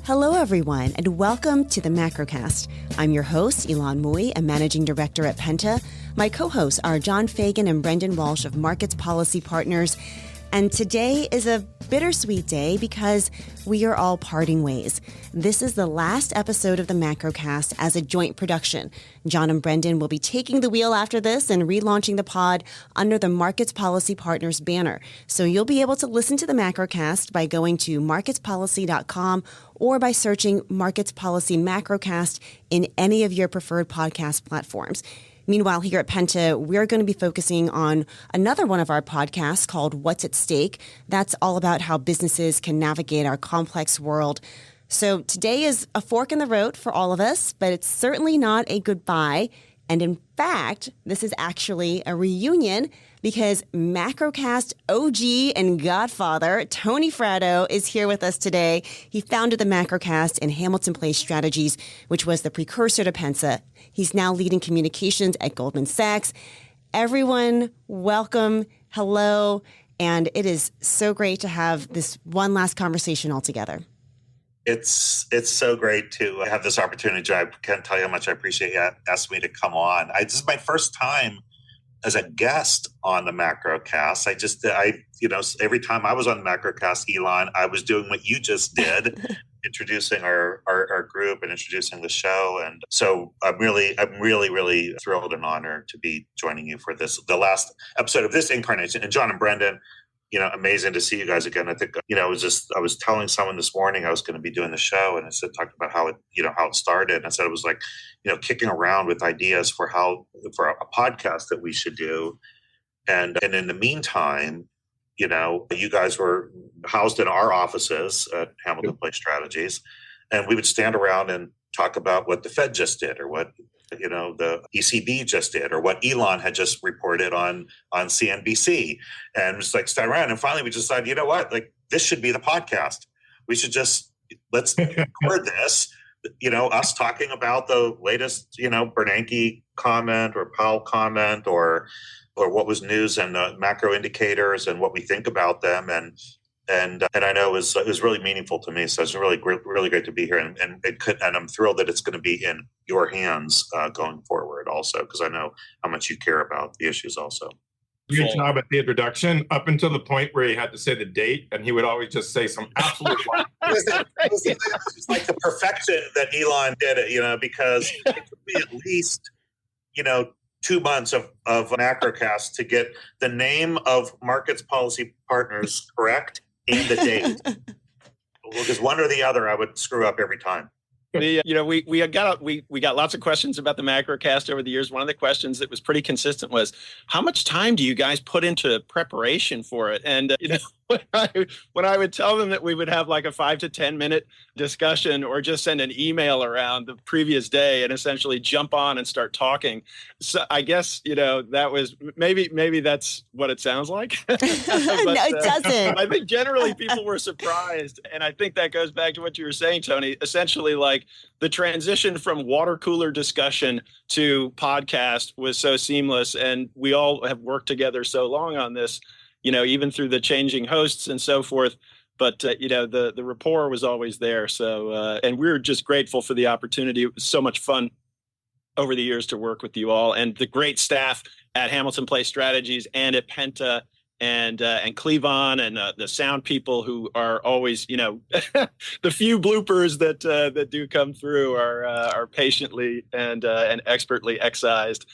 Hello, everyone, and welcome to the Macrocast. I'm your host, Ylan Mui, a managing director at Penta. My co-hosts are John Fagan and Brendan Walsh of Markets Policy Partners. And today is a bittersweet day because we are all parting ways. This is the last episode of the Macrocast as a joint production. John and Brendan will be taking the wheel after this and relaunching the pod under the Markets Policy Partners banner. So you'll be able to listen to the Macrocast by going to marketspolicy.com or by searching Markets Policy Macrocast in any of your preferred podcast platforms. Meanwhile, here at Penta, we're going to be focusing on another one of our podcasts called What's at Stake. That's all about how businesses can navigate our complex world. So today is a fork in the road for all of us, but it's certainly not a goodbye. And in fact, this is actually a reunion because Macrocast OG and godfather Tony Fratto is here with us today. He founded the Macrocast and Hamilton Place Strategies, which was the precursor to Penta. He's now leading communications at Goldman Sachs. Everyone, welcome, hello, and it is so great to have this one last conversation all together. It's so great to have this opportunity. I can't tell you how much I appreciate you asking me to come on. This is my first time as a guest on the Macrocast. Every time I was on the Macrocast, Ylan, I was doing what you just did, introducing our group and introducing the show. And so I'm really thrilled and honored to be joining you for the last episode of this incarnation. And John and Brendan, amazing to see you guys again. I think, I was telling someone this morning I was going to be doing the show, and I talked about how it started. And I said it was like, kicking around with ideas for a podcast that we should do. And in the meantime, you guys were housed in our offices at Hamilton Place Strategies, and we would stand around and talk about what the Fed just did, or what the ECB just did, or what Ylan had just reported on CNBC, and just like stand around. And finally we decided, this should be the podcast. We should let's record this, us talking about the latest, Bernanke comment or Powell comment, or what was news and macro indicators and what we think about them. And I know it was really meaningful to me. So it's really great to be here, and I'm thrilled that it's going to be in your hands going forward, also because I know how much you care about the issues. Also, great job at the introduction, up until the point where he had to say the date, and he would always just say some absolute. It's like the perfection that Ylan did it, because it took me at least 2 months of Macrocast to get the name of Markets Policy Partners correct and the date. Because one or the other I would screw up every time. We got lots of questions about the Macrocast over the years. One of the questions that was pretty consistent was, how much time do you guys put into preparation for it? And when I would tell them that we would have like a 5 to 10 minute discussion, or just send an email around the previous day and essentially jump on and start talking. So I guess, that was maybe that's what it sounds like. But, no, it doesn't. I think generally people were surprised. And I think that goes back to what you were saying, Tony, essentially like the transition from water cooler discussion to podcast was so seamless. And we all have worked together so long on this, even through the changing hosts and so forth. But, the rapport was always there. So, and we're just grateful for the opportunity. It was so much fun over the years to work with you all, and the great staff at Hamilton Place Strategies and at Penta and Cleavon and the sound people who are always, the few bloopers that do come through are patiently and expertly excised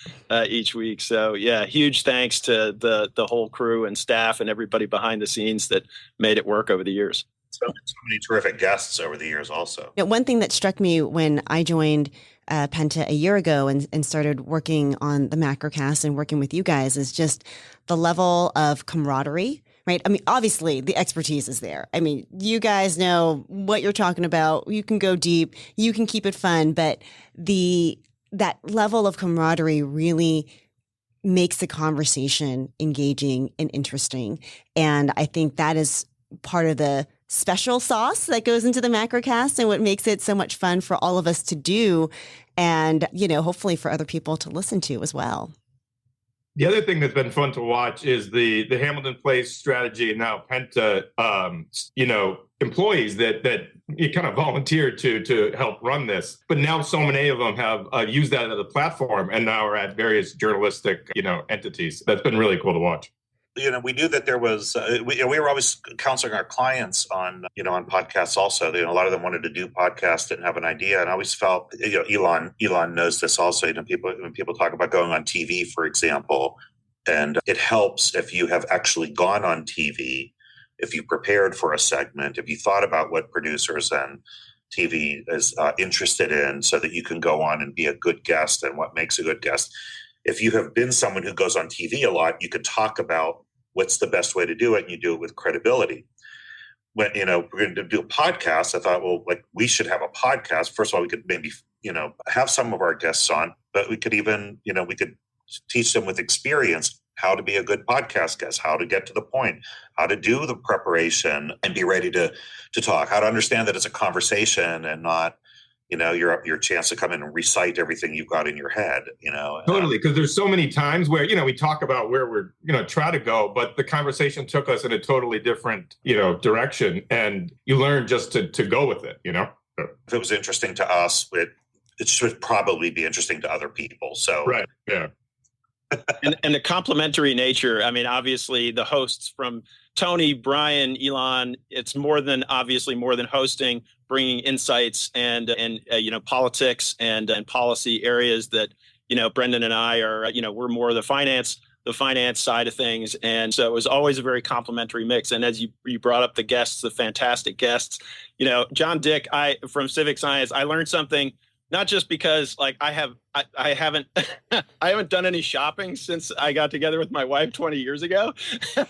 each week. So yeah, huge thanks to the whole crew and staff and everybody behind the scenes that made it work over the years. So many terrific guests over the years also. One thing that struck me when I joined Penta a year ago and started working on the Macrocast and working with you guys is just the level of camaraderie, right? I mean, obviously the expertise is there. I mean, you guys know what you're talking about. You can go deep, you can keep it fun, but that level of camaraderie really makes the conversation engaging and interesting. And I think that is part of the special sauce that goes into the Macrocast and what makes it so much fun for all of us to do and, hopefully for other people to listen to as well. The other thing that's been fun to watch is the Hamilton Place strategy and now Penta, employees that you kind of volunteered to help run this. But now so many of them have used that as a platform and now are at various journalistic, entities. That's been really cool to watch. We knew that there was, we were always counseling our clients on podcasts also. A lot of them wanted to do podcasts, didn't have an idea. And I always felt, Ylan knows this also, when people talk about going on TV, for example, and it helps if you have actually gone on TV, if you prepared for a segment, if you thought about what producers and TV is interested in so that you can go on and be a good guest and what makes a good guest. If you have been someone who goes on TV a lot, you could talk about what's the best way to do it, and you do it with credibility. When, we're going to do a podcast, I thought, well, we should have a podcast. First of all, we could maybe, have some of our guests on, but we could even, we could teach them with experience how to be a good podcast guest, how to get to the point, how to do the preparation and be ready to talk, how to understand that it's a conversation and not, your chance to come in and recite everything you've got in your head, Totally. Because there's so many times where, we talk about where we're, try to go, but the conversation took us in a totally different, direction. And you learn just to go with it, If it was interesting to us, it should probably be interesting to other people. So, right. Yeah. and the complementary nature. I mean, obviously the hosts from Tony, Brian, Ylan, it's more than hosting, bringing insights and politics and policy areas that, Brendan and I are, we're more the finance side of things. And so it was always a very complementary mix. And as you brought up the guests, the fantastic guests, John Dick, from Civic Science, I learned something. Not just because I haven't I haven't done any shopping since I got together with my wife 20 years ago.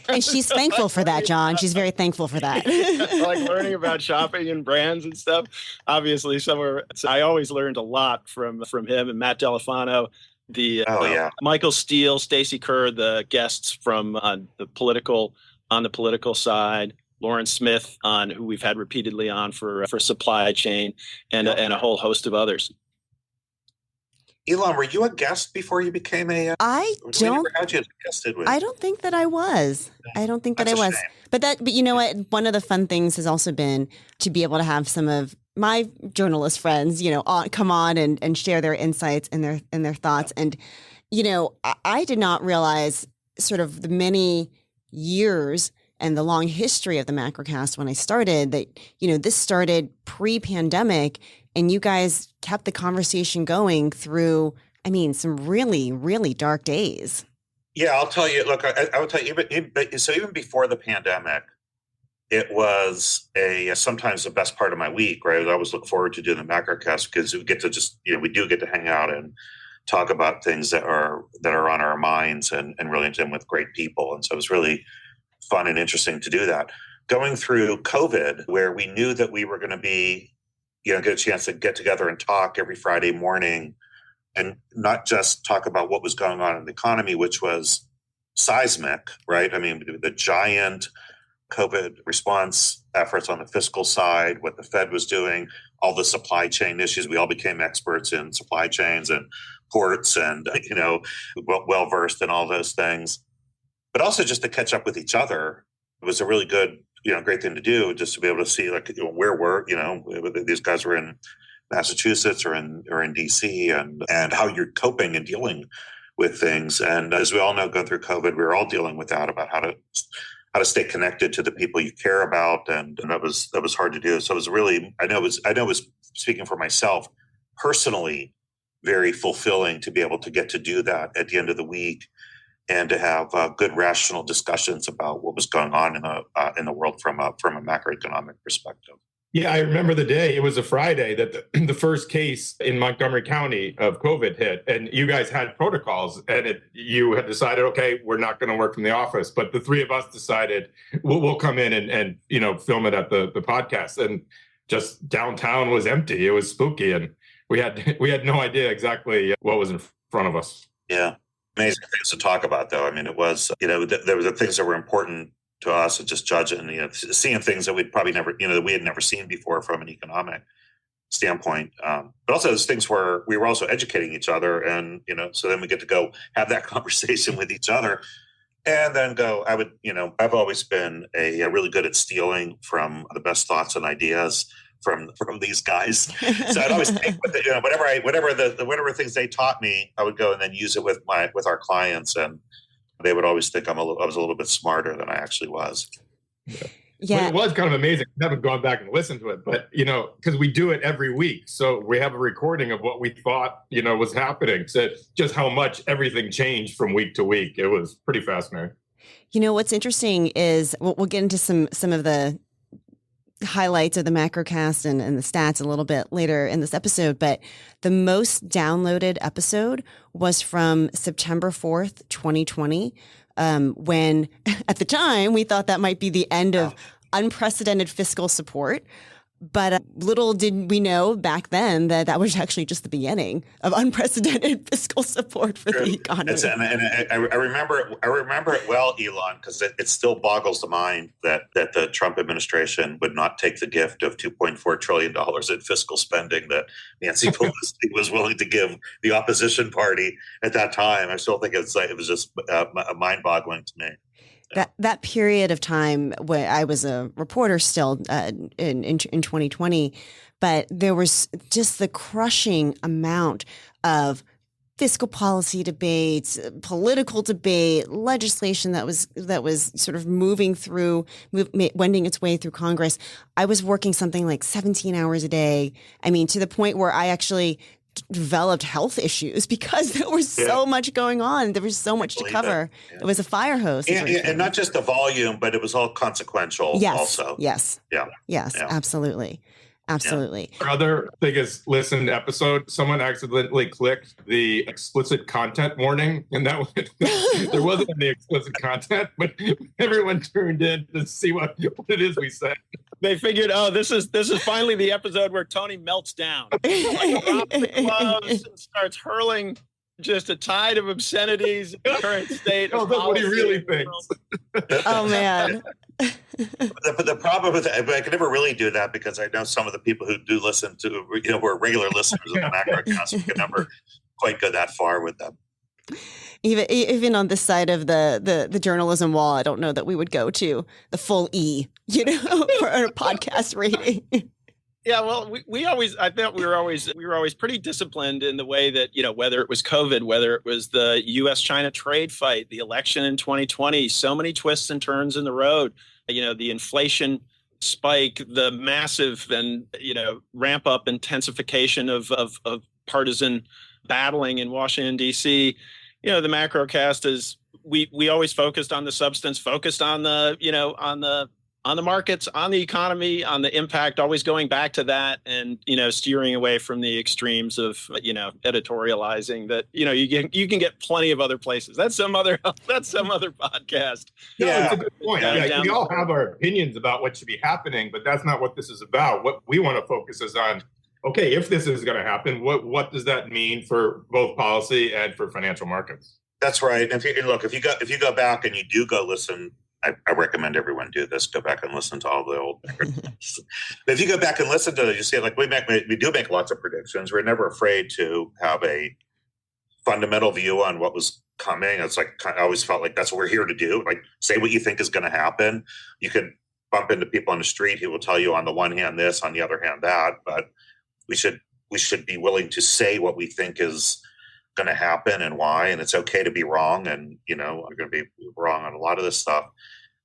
And she's thankful for that, John. She's very thankful for that. Learning about shopping and brands and stuff. Obviously, I always learned a lot from him and Matt Delafano, Michael Steele, Stacey Kerr, the guests from the political side. Lauren Smith, who we've had repeatedly on for supply chain, and a whole host of others. Ylan, were you a guest before you became a? I don't think that I was. I don't think that I was. Shame. But you know what? One of the fun things has also been to be able to have some of my journalist friends, come on and share their insights and their thoughts. And I did not realize sort of the many years and the long history of the Macrocast when I started that, this started pre-pandemic and you guys kept the conversation going through, some really, really dark days. Yeah, I'll tell you, look, I will tell you, even before the pandemic, it was sometimes the best part of my week, right? I always look forward to doing the Macrocast because we get to we do get to hang out and talk about things that are on our minds and really into them with great people. And so it was really fun and interesting to do that. Going through COVID, where we knew that we were going to be, get a chance to get together and talk every Friday morning and not just talk about what was going on in the economy, which was seismic, right? I mean, the giant COVID response efforts on the fiscal side, what the Fed was doing, all the supply chain issues. We all became experts in supply chains and ports and, well-versed in all those things. But also just to catch up with each other. It was a really good, great thing to do, just to be able to see where we're, these guys were in Massachusetts or in DC and how you're coping and dealing with things. And as we all know, going through COVID, we were all dealing with that about how to stay connected to the people you care about. And that was hard to do. So it was really, I know it was speaking for myself personally, very fulfilling to be able to get to do that at the end of the week. And to have good, rational discussions about what was going on in the world from a macroeconomic perspective. Yeah, I remember the day. It was a Friday that the first case in Montgomery County of COVID hit, and you guys had protocols, and you had decided, okay, we're not going to work from the office, but the three of us decided we'll come in and film it at the podcast, and just downtown was empty. It was spooky, and we had no idea exactly what was in front of us. Yeah. Amazing things to talk about, though. I mean, it was, there were the things that were important to us and just judging, seeing things that we'd probably never, that we had never seen before from an economic standpoint. But also those things where we were also educating each other, and so then we get to go have that conversation with each other, and then go. I've always been a really good at stealing from the best thoughts and ideas from these guys. So I'd always take whatever things they taught me, I would go and then use it with our clients, and they would always think I was a little bit smarter than I actually was. Yeah. Well, it was kind of amazing. I haven't gone back and listened to it, but because we do it every week, so we have a recording of what we thought was happening. So just how much everything changed from week to week. It was pretty fascinating. What's interesting is we'll get into some of the highlights of the Macrocast and the stats a little bit later in this episode, but the most downloaded episode was from September 4th, 2020, when at the time we thought that might be the end of unprecedented fiscal support. But little did we know back then that was actually just the beginning of unprecedented fiscal support for the economy. And I remember it well, Ylan, because it still boggles the mind that the Trump administration would not take the gift of $2.4 trillion in fiscal spending that Nancy Pelosi was willing to give the opposition party at that time. I still think it was just mind-boggling to me. That period of time where I was a reporter still in 2020, but there was just the crushing amount of fiscal policy debates, political debate, legislation that was sort of wending its way through Congress. I was working something like 17 hours a day. I mean, to the point where I actually developed health issues because there was so much going on. There was so much to cover. It was a fire hose. And not just the volume, but it was all consequential also. Yes. Absolutely. Absolutely. Our other biggest listened episode, someone accidentally clicked the explicit content warning, and that there wasn't any explicit content, but everyone tuned in to see what it is we said. They figured, this is finally the episode where Tony melts down, drops the gloves and starts hurling just a tide of obscenities in the current state. That's what he really thinks. Oh man. But the problem with it, I can never really do that because I know some of the people who do listen to, were regular listeners of the Macrocast. We can never quite go that far with them. Even on this side of the journalism wall, I don't know that we would go to the full E, for a podcast rating. Yeah, well, I thought we were always pretty disciplined in the way that, whether it was COVID, whether it was the U.S.-China trade fight, the election in 2020, so many twists and turns in the road, the inflation spike, the massive and, ramp up intensification of partisan battling in Washington, D.C. The Macrocast is we always focused on the substance, focused on the, on the markets, on the economy, on the impact, always going back to that and, steering away from the extremes of, editorializing that, you can get plenty of other places. That's some other podcast. Yeah, it's a good point. We all have our opinions about what should be happening, but that's not what this is about. What we want to focus is on, okay, if this is going to happen, what does that mean for both policy and for financial markets? That's right. And if you go back and you do go listen, I recommend everyone do this. Go back and listen to all the old. But if you go back and listen to it, you see, we do make lots of predictions. We're never afraid to have a fundamental view on what was coming. It's I always felt like that's what we're here to do. Like, say what you think is going to happen. You could bump into people on the street who will tell you on the one hand this, on the other hand that. But we should be willing to say what we think is going to happen and why, and it's okay to be wrong, and we're going to be wrong on a lot of this stuff.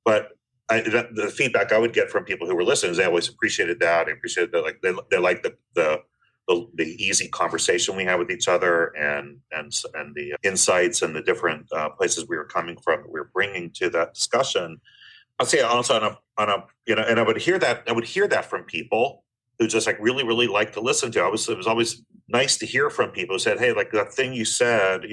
But the feedback I would get from people who were listeners, they always appreciated that. I appreciated that, they like the easy conversation we had with each other, and the insights and the different places we were coming from, we were bringing to that discussion. I'll say also and I would hear that from people who just really, really like to listen to. It was always nice to hear from people who said, hey, that thing you said,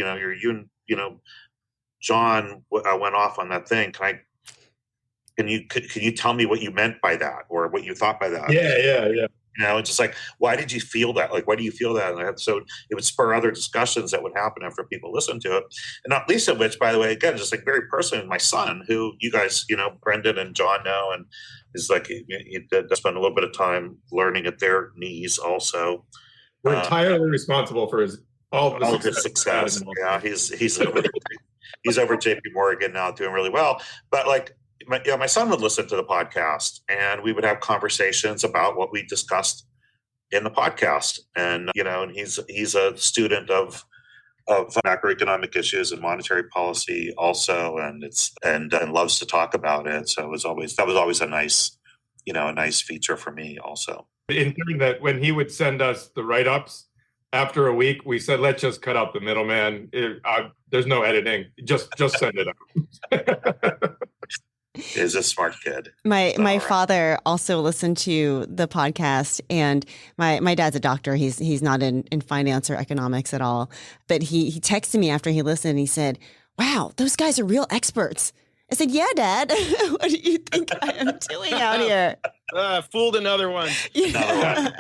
John went off on that thing. Can you tell me what you meant by that or what you thought by that? Yeah. just like, why did you feel that? Like, why do you feel that? And so it would spur other discussions that would happen after people listened to it. And not least of which, by the way, again, just like very personally, my son, who you guys, Brendan and John know, and is like, he did spend a little bit of time learning at their knees also. We're entirely responsiple for all of his success. Yeah, he's over JP Morgan now, doing really well. But like, my son would listen to the podcast, and we would have conversations about what we discussed in the podcast. And and he's a student of macroeconomic issues and monetary policy also, and loves to talk about it. So that was always a nice feature for me also. In turn, that when he would send us the write-ups, after a week, we said, let's just cut out the middleman. There's no editing. Just send it out. Is a smart kid. My father also listened to the podcast, and my dad's a doctor. He's not in finance or economics at all. But he texted me after he listened, and he said, wow, those guys are real experts. I said, yeah, Dad. What do you think I am doing out here? Fooled another one. Yeah.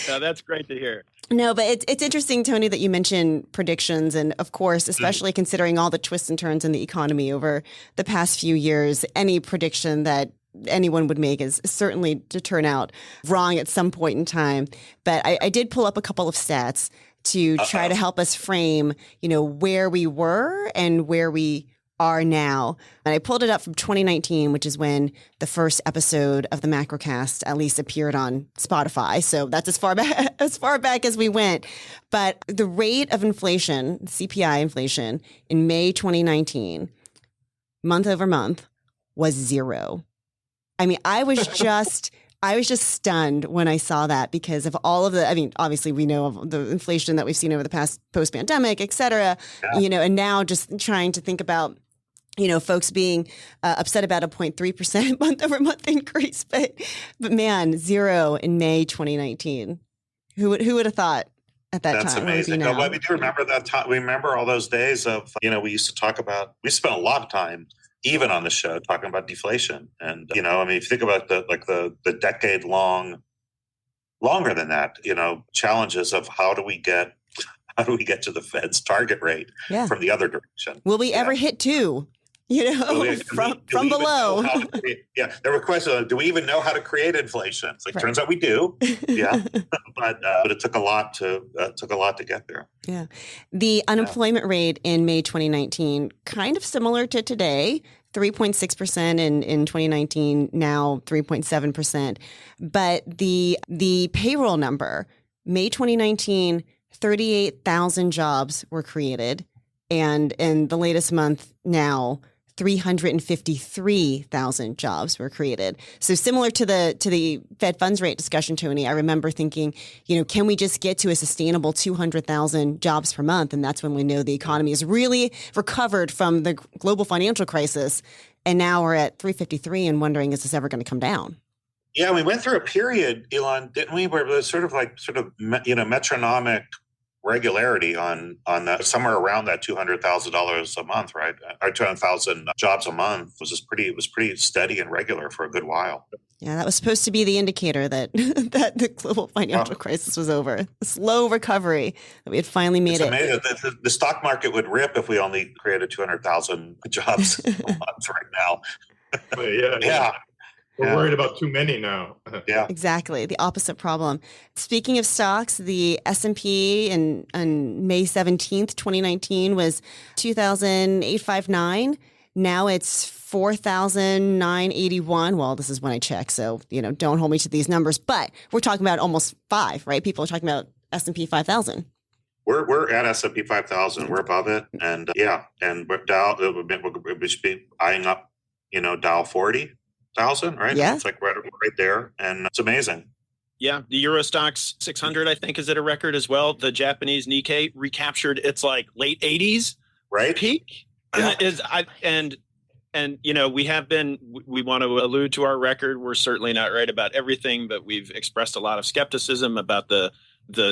No, that's great to hear. No, but it's interesting, Tony, that you mentioned predictions. And of course, especially considering all the twists and turns in the economy over the past few years, any prediction that anyone would make is certainly to turn out wrong at some point in time. But I did pull up a couple of stats to try to help us frame, where we were and where we are now. And I pulled it up from 2019, which is when the first episode of the Macrocast at least appeared on Spotify. So that's as far back as we went. But the rate of inflation, CPI inflation, in May 2019, month over month, was 0. I mean, I was just stunned when I saw that, because of all of obviously we know of the inflation that we've seen over the past post-pandemic, et cetera, and now just trying to think about, folks being upset about a 0.3% month over month increase. But man, 0 in May 2019. Who would have thought at that time? That's amazing. Well, we do remember that time. We remember all those days of, we used to talk about, we spent a lot of time even on the show talking about deflation. And, if you think about the decade long, longer than that, challenges of how do we get to the Fed's target rate from the other direction? Will we ever hit 2? From below. There were questions. Do we even know how to create inflation? It's like, turns out we do. Yeah, but it took a lot to get there. Yeah, the unemployment rate in May 2019, kind of similar to today, 3.6% in 2019. Now 3.7%. But the payroll number, May 2019, 38,000 jobs were created, and in the latest month now, 353,000 jobs were created. So similar to the Fed funds rate discussion, Tony, I remember thinking, can we just get to a sustainable 200,000 jobs per month? And that's when we know the economy has really recovered from the global financial crisis. And now we're at 353 and wondering, is this ever going to come down? Yeah, we went through a period, Ylan, didn't we, where it was sort of metronomic regularity on that, somewhere around that $200,000 a month, right? Or 200,000 jobs a month was pretty steady and regular for a good while. Yeah, that was supposed to be the indicator that that the global financial crisis was over. A slow recovery, that we had finally made it. Amazing. The stock market would rip if we only created 200,000 jobs a month right now. Yeah. We're worried about too many now. Yeah, exactly. The opposite problem. Speaking of stocks, the S&P on May 17th, 2019 was 2,859. Now it's 4,981. Well, this is when I check, so don't hold me to these numbers. But we're talking about almost 5, right? People are talking about S&P 5,000. We're at S&P 5,000. We're above it, and and we're Dow. We should be eyeing up, Dow 40,000, right? Yeah, it's like right there, and it's amazing. Yeah, the Euro Stoxx 600, I think, is at a record as well. The Japanese Nikkei recaptured its late 80s peak. Yeah. We want to allude to our record. We're certainly not right about everything, but we've expressed a lot of skepticism about the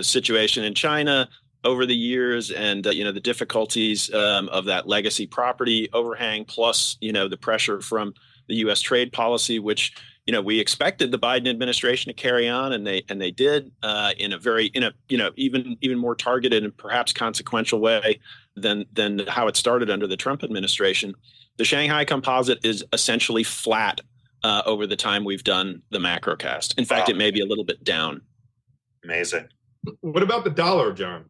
situation in China over the years, and the difficulties of that legacy property overhang, plus the pressure from the U.S. trade policy, which we expected the Biden administration to carry on, and they did in a even more targeted and perhaps consequential way than how it started under the Trump administration. The Shanghai Composite is essentially flat over the time we've done the Macrocast. In fact, it may be a little bit down. Amazing. What about the dollar, John?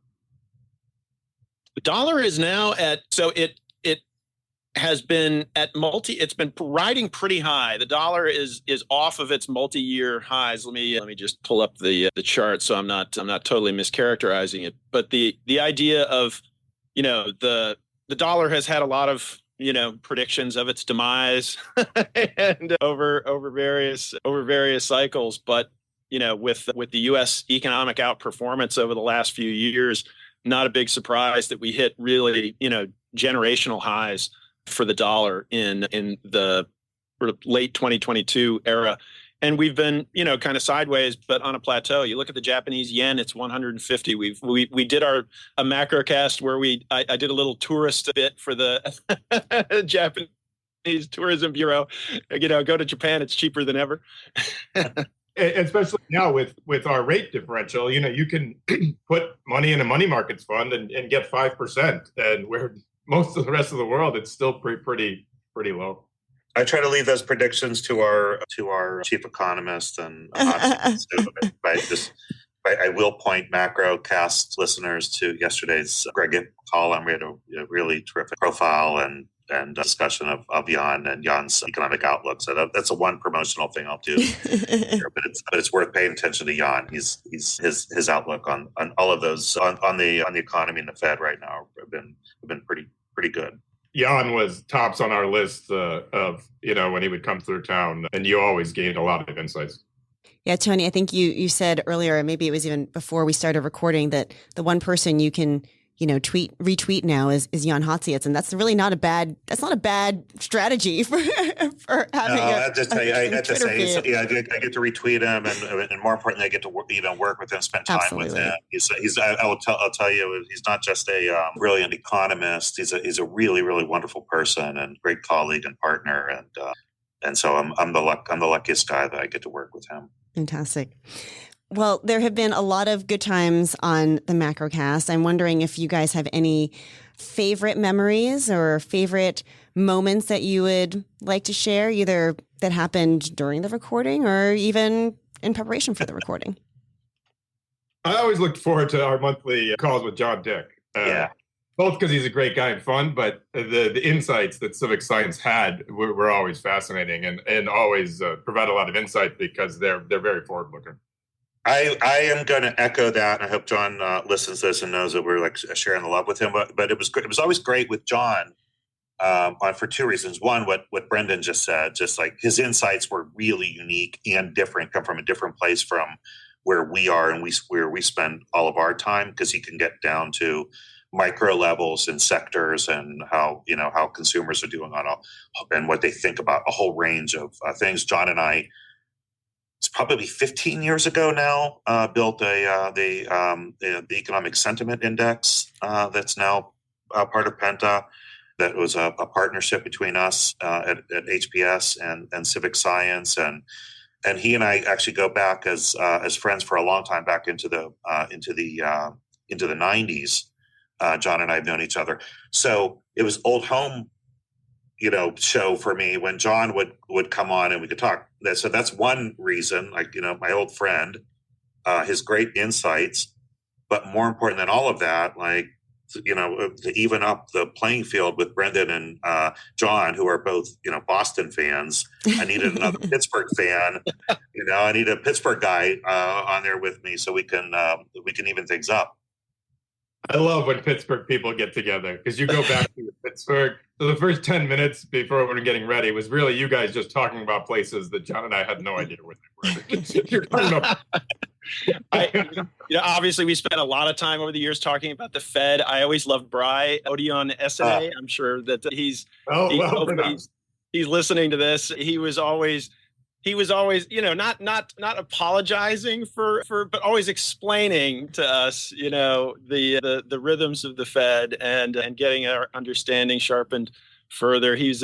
The dollar is now it has been it's been riding pretty high. The dollar is off of its multi-year highs. Let me just pull up the chart so I'm not totally mischaracterizing it. But the idea of, the dollar has had a lot of, predictions of its demise and over various cycles. But, with the US economic outperformance over the last few years, not a big surprise that we hit really, generational highs for the dollar in the late 2022 era. And we've been, kind of sideways, but on a plateau. You look at the Japanese yen, it's 150. We did a Macrocast where I did a little tourist bit for the Japanese Tourism Bureau. Go to Japan, it's cheaper than ever. Especially now with our rate differential, you can put money in a money markets fund and get 5%. And where most of the rest of the world, it's still pretty low. I try to leave those predictions to our chief economist, and I will point Macrocast listeners to yesterday's Greg column. We had a really terrific profile and discussion of Jan and Jan's economic outlook. So that's a one promotional thing I'll do here, but it's worth paying attention to Jan. His outlook on all of those on the economy and the Fed right now have been pretty good. Jan was tops on our list of when he would come through town, and you always gained a lot of insights. Yeah, Tony, I think you said earlier, maybe it was even before we started recording, that the one person you can retweet now is Jan Hatzius, and that's really not a bad strategy for having. I have to say, I get to retweet him, and more importantly, I get to work with him, spend time with him. I'll tell you, he's not just a brilliant economist. He's a really, really wonderful person and great colleague and partner, and so I'm the luckiest guy that I get to work with him. Fantastic. Well, there have been a lot of good times on the Macrocast. I'm wondering if you guys have any favorite memories or favorite moments that you would like to share, either that happened during the recording or even in preparation for the recording. I always looked forward to our monthly calls with John Dick. Both because he's a great guy and fun, but the insights that civic science had were always fascinating and always provide a lot of insight because they're very forward-looking. I am going to echo that, and I hope John listens to this and knows that we're sharing the love with him. But it was always great with John for two reasons. One, what Brendan just said, just like his insights were really unique and different, come from a different place from where we are and where we spend all of our time, because he can get down to micro levels and sectors and how consumers are doing and what they think about a whole range of things. John and I, it's probably 15 years ago now, built the Economic Sentiment Index that's now part of Penta. That was a partnership between us at HPS and Civic Science, and he and I actually go back as friends for a long time, back into the 90s. John and I have known each other, so it was old home show for me when John would come on and we could talk. So that's one reason, my old friend, his great insights, but more important than all of that, to even up the playing field with Brendan and John, who are both, Boston fans. I needed another Pittsburgh fan. I need a Pittsburgh guy on there with me so we can even things up. I love when Pittsburgh people get together, because you go back to Pittsburgh. So the first 10 minutes before we were getting ready was really you guys just talking about places that John and I had no idea where they were. You're talking about. Obviously, we spent a lot of time over the years talking about the Fed. I always loved Bry Odeon SMA. I'm sure that he's listening to this. He was always, not apologizing for, but always explaining to us, the rhythms of the Fed and getting our understanding sharpened further. He's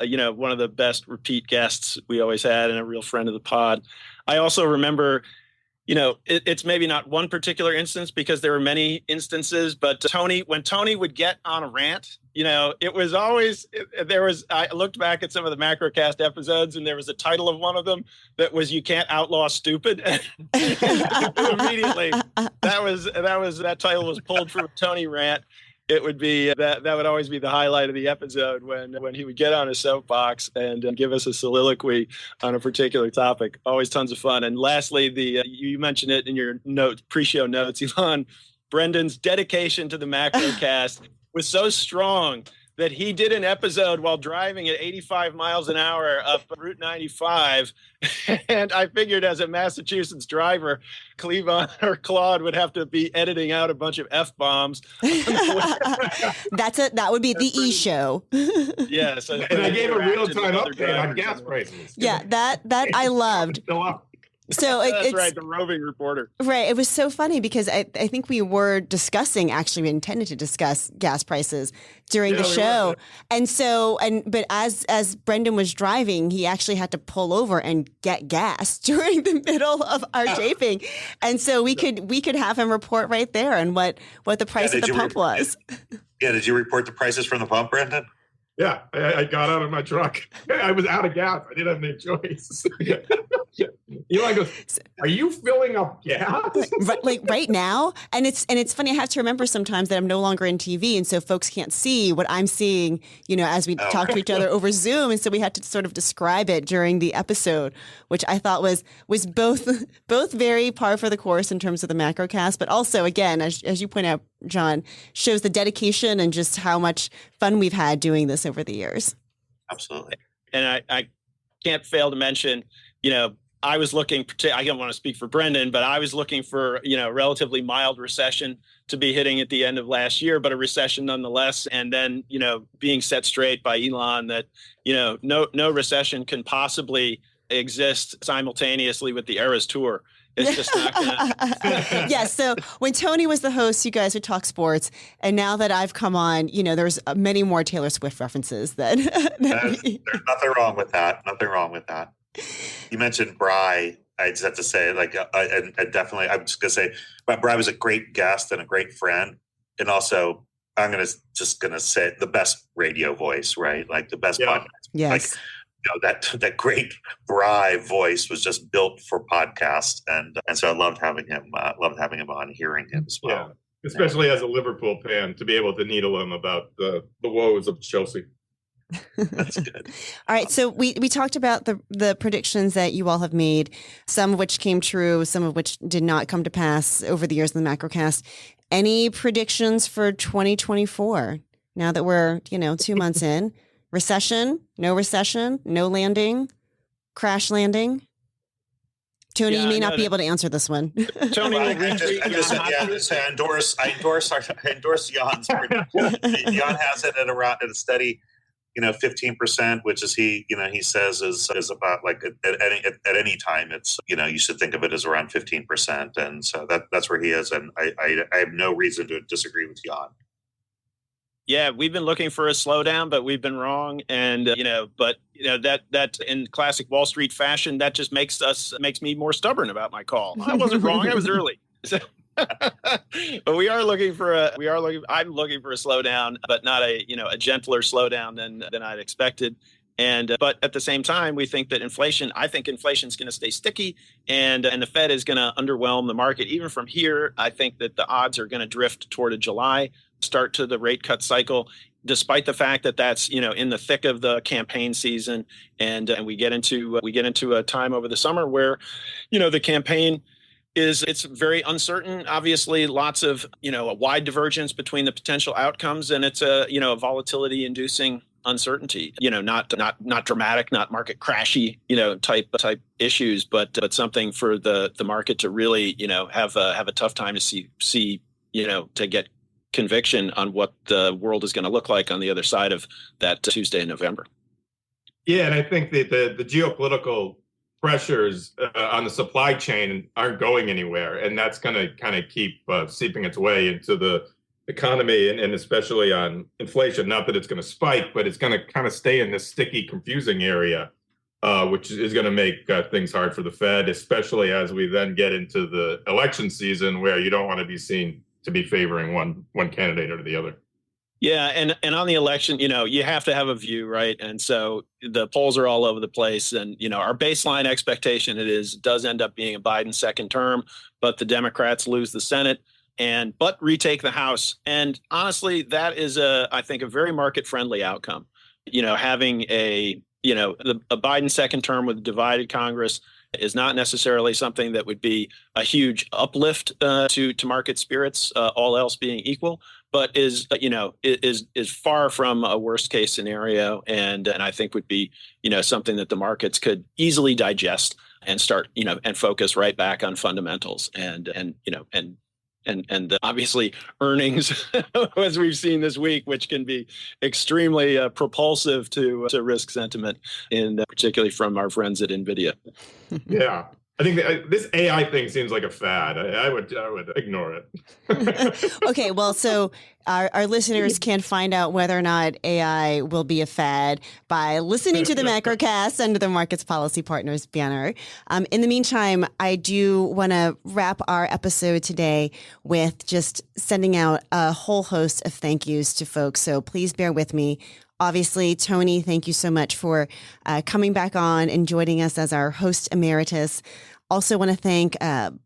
one of the best repeat guests we always had and a real friend of the pod. I also remember, it's maybe not one particular instance because there were many instances, but when Tony would get on a rant, it was always, I looked back at some of the Macrocast episodes and there was a title of one of them that was, "You Can't Outlaw Stupid." Immediately, that title was pulled from a Tony rant. It would be that would always be the highlight of the episode when he would get on his soapbox and give us a soliloquy on a particular topic. Always tons of fun. And lastly, you mentioned it in your pre-show notes, Ylan. Brendan's dedication to the Macrocast was so strong that he did an episode while driving at 85 miles an hour up Route 95. And I figured as a Massachusetts driver, Cleavon or Claude would have to be editing out a bunch of F-bombs. That would be the E-show. Yeah. So and I gave a real-time update on gas prices. Yeah, that I loved. So that's right, the roving reporter. Right. It was so funny because I think we were discussing, actually we intended to discuss gas prices during the show. But as Brendan was driving, he actually had to pull over and get gas during the middle of our taping. And so we could have him report right there on what the price of the pump was. Did you report the prices from the pump, Brendan? Yeah, I got out of my truck. I was out of gas. I didn't have any choice. Ylan goes, "Are you filling up gas?" Right now? And it's funny. I have to remember sometimes that I'm no longer in TV, and so folks can't see what I'm seeing, as we talk to each other over Zoom. And so we had to sort of describe it during the episode, which I thought was both very par for the course in terms of the Macrocast, but also, again, as you point out, John, shows the dedication and just how much fun we've had doing this over the years. Absolutely. And I can't fail to mention, I was looking, I don't want to speak for Brendan, but I was looking for, a relatively mild recession to be hitting at the end of last year, but a recession nonetheless. And then, being set straight by Ylan that, no recession can possibly exist simultaneously with the Eras Tour. It's just not gonna. Yes. So when Tony was the host, you guys would talk sports, and now that I've come on, there's many more Taylor Swift references. There's nothing wrong with that. Nothing wrong with that. You mentioned Bry. I just have to say, and definitely, I'm just gonna say, but Bry was a great guest and a great friend, and also I'm gonna say the best radio voice, right? Like the best podcast. Yes. That great Bry voice was just built for podcast, and so I loved having him on, hearing him as well. Yeah. Especially as a Liverpool fan, to be able to needle him about the woes of Chelsea. That's good. All right, so we talked about the predictions that you all have made, some of which came true, some of which did not come to pass over the years in the Macrocast. Any predictions for 2024? Now that we're 2 months in. Recession, no landing, crash landing. Tony, you may not be able to answer this one. Tony, I endorse Jan's prediction. Jan has it at a steady, 15%, which is he says is about like at any time it's you should think of it as around 15%, and so that's where he is, and I have no reason to disagree with Jan. Yeah, we've been looking for a slowdown, but we've been wrong. And, that in classic Wall Street fashion, that just makes me more stubborn about my call. I wasn't wrong. I was early. So, but I'm looking for a slowdown, but not a gentler slowdown than I'd expected. And but at the same time, we think that I think inflation is going to stay sticky, and the Fed is going to underwhelm the market. Even from here, I think that the odds are going to drift toward a July start to the rate cut cycle, despite the fact that that's in the thick of the campaign season, and we get into a time over the summer where the campaign it's very uncertain. Obviously, lots of a wide divergence between the potential outcomes, and it's a volatility inducing uncertainty, not dramatic, not market crashy, type issues, but something for the market to really, have a tough time to see, to get conviction on what the world is going to look like on the other side of that Tuesday in November. Yeah, and I think that the geopolitical pressures on the supply chain aren't going anywhere, and that's going to kind of keep seeping its way into the economy and especially on inflation. Not that it's going to spike, but it's going to kind of stay in this sticky, confusing area, which is going to make things hard for the Fed, especially as we then get into the election season where you don't want to be seen to be favoring one candidate or the other. Yeah, and on the election, you have to have a view, right? And so the polls are all over the place, and our baseline expectation does end up being a Biden second term, but the Democrats lose the Senate but retake the House. And honestly, that is I think a very market friendly outcome. Having a Biden second term with a divided Congress is not necessarily something that would be a huge uplift to market spirits, all else being equal, but is far from a worst case scenario, and I think would be something that the markets could easily digest and start and focus right back on fundamentals and obviously earnings, as we've seen this week, which can be extremely propulsive to risk sentiment, particularly from our friends at NVIDIA. Yeah. I think this AI thing seems like a fad. I would ignore it. Okay, well, so our listeners can find out whether or not AI will be a fad by listening to the Macrocast under the Markets Policy Partners banner. In the meantime, I do want to wrap our episode today with just sending out a whole host of thank yous to folks. So please bear with me. Obviously, Tony, thank you so much for coming back on and joining us as our host emeritus. Also want to thank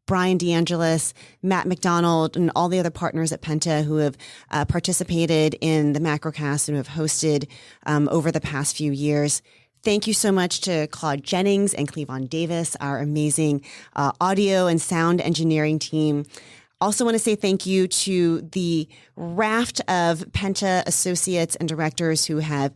Brian DeAngelis, Matt McDonald, and all the other partners at Penta who have participated in the Macrocast and who have hosted over the past few years. Thank you so much to Claude Jennings and Cleavon Davis, our amazing audio and sound engineering team. Also want to say thank you to the raft of Penta associates and directors who have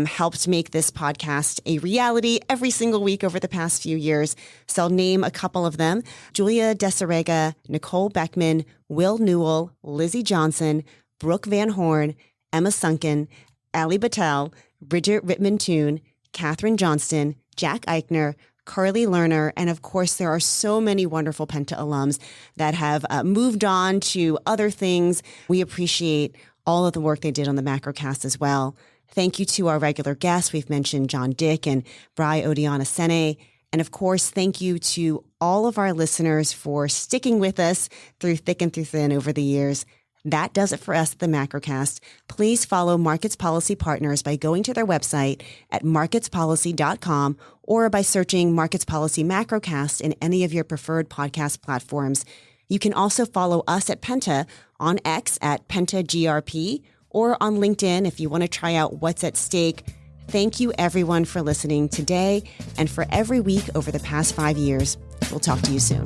helped make this podcast a reality every single week over the past few years. So I'll name a couple of them: Julia Desarega, Nicole Beckman, Will Newell, Lizzie Johnson, Brooke Van Horn, Emma Sunken, Ali Battelle, Bridget Rittman-Toon, Catherine Johnston, Jack Eichner, Carly Lerner, and of course, there are so many wonderful Penta alums that have moved on to other things. We appreciate all of the work they did on the Macrocast as well. Thank you to our regular guests. We've mentioned John Dick and Bri Odiana-Sene. And of course, thank you to all of our listeners for sticking with us through thick and through thin over the years. That does it for us at the Macrocast. Please follow Markets Policy Partners by going to their website at marketspolicy.com or by searching Markets Policy Macrocast in any of your preferred podcast platforms. You can also follow us at Penta on X at PentaGRP or on LinkedIn if you want to try out what's at stake. Thank you, everyone, for listening today and for every week over the past 5 years. We'll talk to you soon.